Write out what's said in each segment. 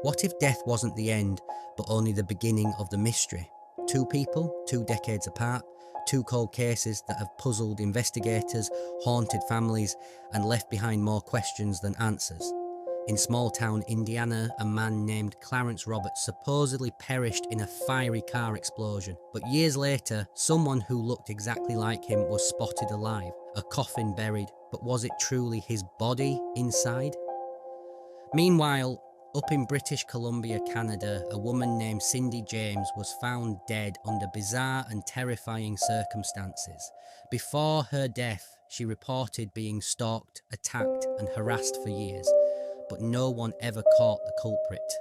What if death wasn't the end, but only the beginning of the mystery? Two people, 2 decades apart, two cold cases that have puzzled investigators, haunted families, and left behind more questions than answers. In small-town Indiana, a man named Clarence Roberts supposedly perished in a fiery car explosion. But years later, someone who looked exactly like him was spotted alive, a coffin buried. But was it truly his body inside? Meanwhile, up in British Columbia, Canada, a woman named Cindy James was found dead under bizarre and terrifying circumstances. Before her death, she reported being stalked, attacked, and harassed for years, but no one ever caught the culprit.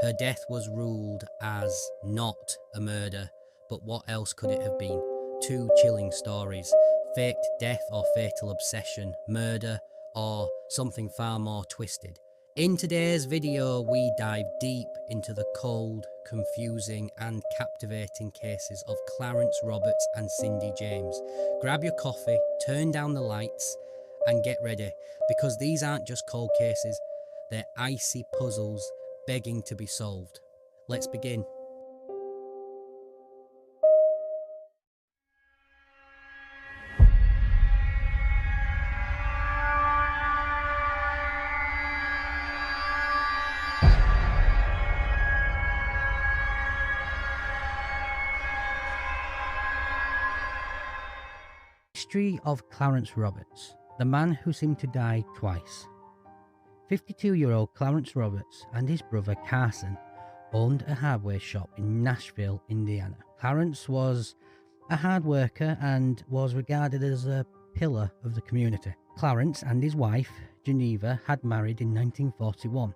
Her death was ruled as not a murder, but what else could it have been? Two chilling stories: faked death or fatal obsession, murder, or something far more twisted. In today's video, we dive deep into the cold, confusing and captivating cases of Clarence Roberts and Cindy James. Grab your coffee, turn down the lights, and get ready, because these aren't just cold cases, they're icy puzzles begging to be solved. Let's begin. History of Clarence Roberts, the man who seemed to die twice. 52-year-old Clarence Roberts and his brother Carson owned a hardware shop in Nashville, Indiana. Clarence was a hard worker and was regarded as a pillar of the community. Clarence and his wife, Geneva, had married in 1941.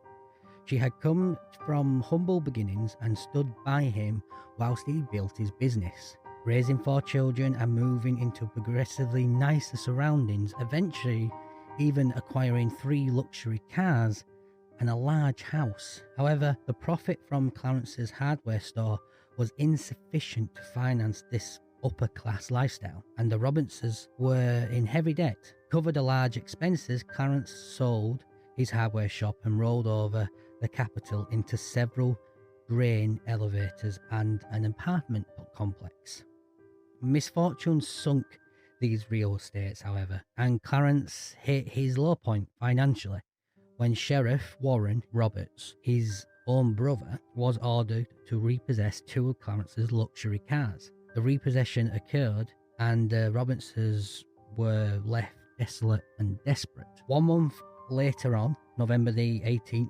She had come from humble beginnings and stood by him whilst he built his business, raising 4 children and moving into progressively nicer surroundings, eventually even acquiring 3 luxury cars and a large house. However, the profit from Clarence's hardware store was insufficient to finance this upper-class lifestyle, and the Robertses were in heavy debt. To cover the large expenses, Clarence sold his hardware shop and rolled over the capital into several grain elevators and an apartment complex. Misfortune sunk these real estates, however, and Clarence hit his low point financially when Sheriff Warren Roberts, his own brother, was ordered to repossess 2 of Clarence's luxury cars. The repossession occurred and the Robertses were left desolate and desperate. 1 month later on, November the 18th,